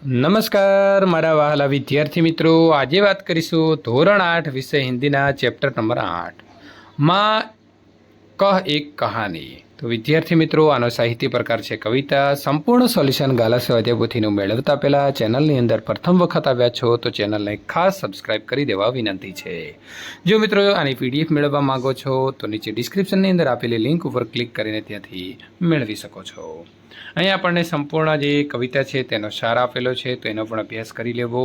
નમસ્કાર મારા વહાલા વિદ્યાર્થી મિત્રો, આજે વાત કરીશું ધોરણ 8 વિષય હિન્દીના ચેપ્ટર નંબર 8 માં કહ એક કહાની। તો વિદ્યાર્થી મિત્રો, આનો સાહિત્ય પ્રકાર છે કવિતા। સંપૂર્ણ સોલ્યુશન ગાલા સ્વાધ્યાય પોથીનું મેળવતા પહેલા ચેનલની અંદર પ્રથમ વખત આવ્યા છો તો ચેનલને ખાસ સબસ્ક્રાઇબ કરી દેવા વિનંતી છે। જો મિત્રો આની પીડીએફ મેળવવા માંગો છો તો નીચે ડિસ્ક્રિપ્શનની અંદર આપેલી લિંક ઉપર ક્લિક કરીને ત્યાંથી મેળવી શકો છો। અહીં આપણને સંપૂર્ણ જે કવિતા છે તેનો સાર આપેલો છે, તો એનો પણ અભ્યાસ કરી લેવો।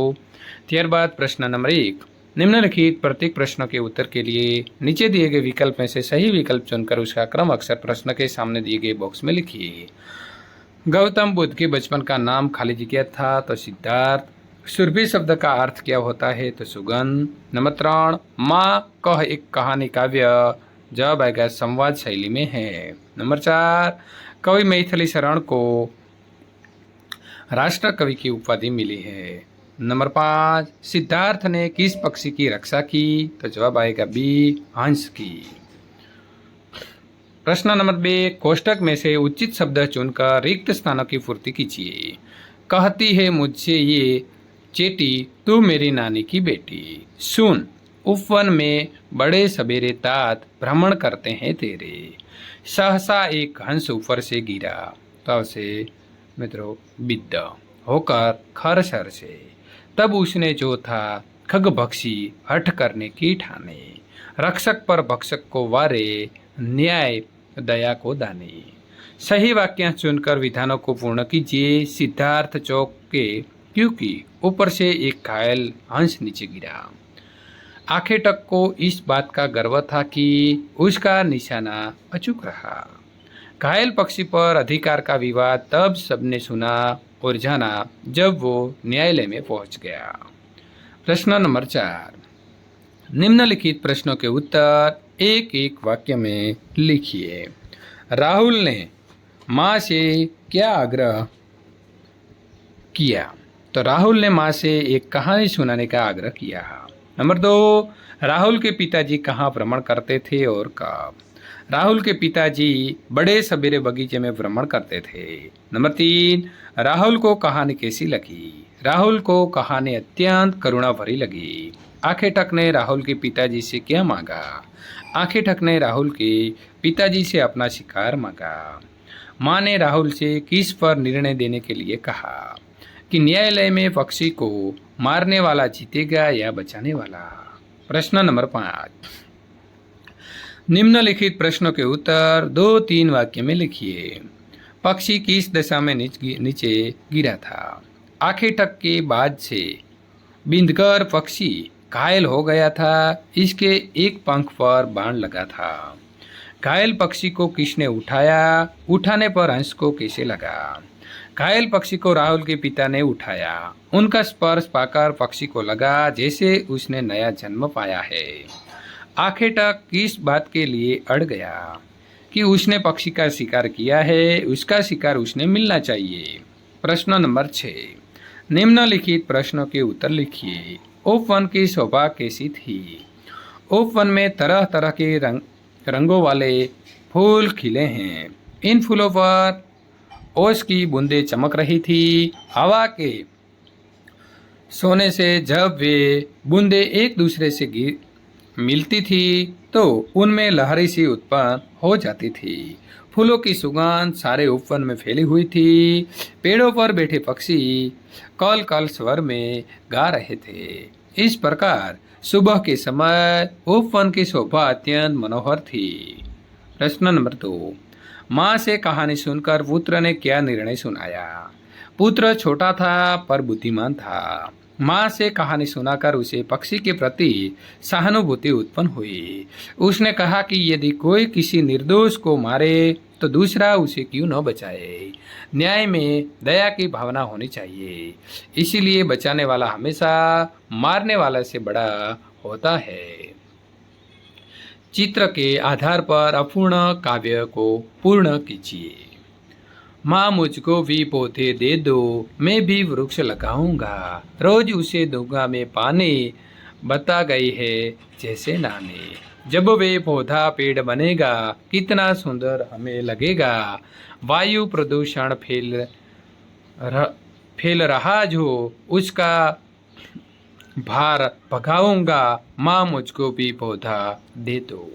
ત્યારબાદ प्रश्न नंबर 1, निम्नलिखित प्रत्येक प्रश्न के उत्तर के लिए नीचे दिए गए विकल्प में से सही विकल्प चुनकर उसका क्रम अक्षर प्रश्न के सामने दिए गए बॉक्स में लिखिए। गौतम बुद्ध के बचपन का नाम खाली जगह था तो सिद्धार्थ। सुरभि शब्द का अर्थ क्या होता है तो सुगंध। नंबर 3, माँ कह एक कहानी काव्य जवाब आएगा संवाद शैली में है। नंबर 4, कवि मैथिली शरण को राष्ट्र कवि की उपाधि मिली है। नंबर 5, सिद्धार्थ ने किस पक्षी की रक्षा की तो जवाब आएगा बी, हंस की। प्रश्न नंबर 2, कोष्टक में से उचित शब्द चुनकर रिक्त स्थानों की पूर्ति कीजिए। कहती है मुझसे ये चेटी तू मेरी नानी की बेटी। सुन उपवन में बड़े सवेरे तात भ्रमण करते हैं तेरे। सहसा एक हंस ऊपर से गिरा तब से मित्रों बिद्ध होकर खरसर से। तब उसने जो था खगभक्षी हठ करने की ठाने। रक्षक पर भक्षक को वारे न्याय दया को दाने। सही वाक्य चुनकर विधानों को पूर्ण कीजिए। सिद्धार्थ चौक के क्योंकि ऊपर से एक घायल हंस नीचे गिरा। आखेटक को इस बात का गर्व था कि उसका निशाना अचूक रहा। घायल पक्षी पर अधिकार का विवाद तब सबने सुना और जाना जब वो न्यायालय में पहुंच गया। प्रश्न नंबर 4, निम्नलिखित प्रश्नों के उत्तर एक एक वाक्य में लिखिए। राहुल ने माँ से क्या आग्रह किया तो राहुल ने माँ से एक कहानी सुनाने का आग्रह किया। नंबर 2, राहुल के पिताजी कहाँ भ्रमण करते थे और कब। राहुल के पिताजी बड़े सवेरे बगीचे में भ्रमण करते थे। नंबर 3, राहुल को कहानी कैसी लगी। राहुल को कहानी अत्यंत करुणा भरी लगी। आखेटक ने राहुल के पिताजी से क्या मांगा। आखेटक ने राहुल के पिताजी से अपना शिकार मांगा। माँ ने राहुल से किस पर निर्णय देने के लिए कहा कि न्यायालय में पक्षी को मारने वाला जीतेगा या बचाने वाला। प्रश्न नंबर 5, निम्नलिखित प्रश्नों के उत्तर 2-3 वाक्य में लिखिए। पक्षी किस दशा में नीचे गिरा था। आखेटक के बाद से बिंदकर पक्षी घायल हो गया था, इसके एक पंख पर बाण लगा था। घायल पक्षी को किसने उठाया। उठाने पर हंस को कैसे लगा। घायल पक्षी को राहुल के पिता ने उठाया। उनका स्पर्श पाकर पक्षी को लगा जैसे उसने नया जन्म पाया है। आखेटक किस बात के लिए अड़ गया कि उसने पक्षी का शिकार किया है, उसका शिकार उसने मिलना चाहिए। प्रश्न नंबर 6, निम्नलिखित प्रश्नों के उत्तर लिखिए। उपवन की शोभा कैसी थी। उपवन में तरह तरह के रंगों वाले फूल खिले हैं। इन फूलों पर ओस की बूंदें चमक रही थी। हवा के सोने से जब वे बूंदें एक दूसरे से मिलती थी तो उनमें लहरें सी उत्पन्न हो जाती थी। फूलों की सुगंध सारे उपवन में फैली हुई थी। पेड़ों पर बैठे पक्षी कल कल स्वर में गा रहे थे। इस प्रकार सुबह के समय उपवन की शोभा अत्यंत मनोहर थी। प्रश्न नंबर 2, माँ से कहानी सुनकर पुत्र ने क्या निर्णय सुनाया। पुत्र छोटा था पर बुद्धिमान था। माँ से कहानी सुनाकर उसे पक्षी के प्रति सहानुभूति उत्पन्न हुई। उसने कहा कि यदि कोई किसी निर्दोष को मारे तो दूसरा उसे क्यों न बचाए। न्याय में दया की भावना होनी चाहिए, इसीलिए बचाने वाला हमेशा मारने वाला से बड़ा होता है। चित्र के आधार पर अपूर्ण काव्य को पूर्ण कीजिए। माँ मुझको भी पौधे दे दो, मैं भी वृक्ष लगाऊंगा। रोज उसे दूंगा मैं पानी, बता गई है जैसे नानी। जब वे पौधा पेड़ बनेगा कितना सुंदर हमें लगेगा। वायु प्रदूषण फैल रहा जो उसका भार भगाऊंगा, माँ मुझको भी पौधा दे दो।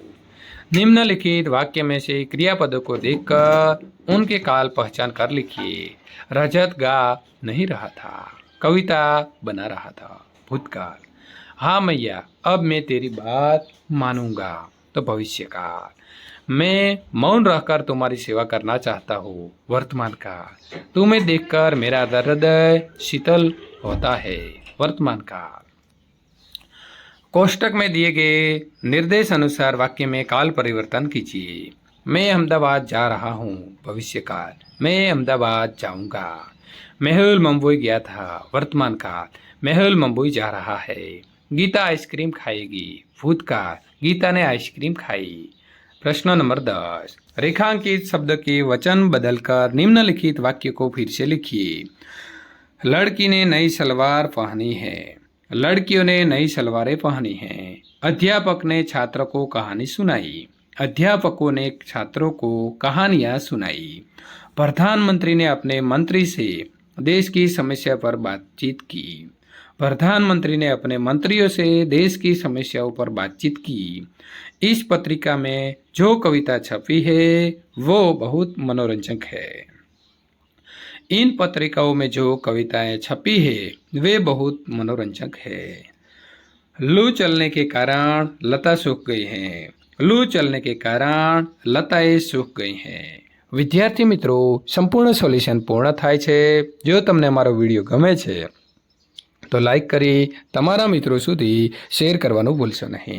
निम्नलिखित वाक्य में से क्रियापदों को देखकर उनके काल पहचान कर लिखिए। रजत गा नहीं रहा था, कविता बना रहा था। भूतकाल, हाँ मैया अब मैं तेरी बात मानूंगा। तो भविष्यकाल, मैं मौन रहकर तुम्हारी सेवा करना चाहता हूँ। वर्तमान काल, तुम्हें देखकर मेरा हृदय शीतल होता है। वर्तमान काल। कोष्टक में दिए गए निर्देश अनुसार वाक्य में काल परिवर्तन कीजिए। मैं अहमदाबाद जा रहा हूँ। भविष्यकाल, मैं अहमदाबाद जाऊंगा। मेहुल मुंबई गया था। वर्तमान काल, मेहुल मुंबई जा रहा है। गीता आइसक्रीम खाएगी। भूतकाल, गीता ने आइसक्रीम खाई। प्रश्न नंबर 10, रेखांकित शब्द के वचन बदलकर निम्नलिखित वाक्य को फिर से लिखिए। लड़की ने नई सलवार पहनी है। लड़कियों ने नई सलवारें पहनी हैं। अध्यापक ने छात्र को कहानी सुनाई। अध्यापकों ने छात्रों को कहानियां सुनाई। प्रधानमंत्री ने अपने मंत्री से देश की समस्या पर बातचीत की। प्रधानमंत्री ने अपने मंत्रियों से देश की समस्याओं पर बातचीत की। इस पत्रिका में जो कविता छपी है वो बहुत मनोरंजक है। इन पत्रिकाओं में जो कविताएं छपी है वे बहुत मनोरंजक है। लू चलने के कारण लता सूख गई हैं। लू चलने के कारण લતાએ सूख गई हैं। વિદ્યાર્થી મિત્રો, સંપૂર્ણ સોલ્યુશન પૂર્ણ થાય છે। જો તમને અમારો વિડીયો ગમે છે તો લાઈક કરી તમારા મિત્રો સુધી શેર કરવાનું ભૂલશો નહીં।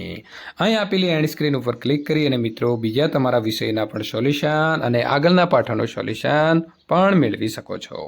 અહીં આપેલી એન્ડ સ્ક્રીન ઉપર ક્લિક કરી અને મિત્રો બીજા તમારા વિષયના પણ સોલ્યુશન અને આગળના પાઠોનું સોલ્યુશન પણ મેળવી શકો છો।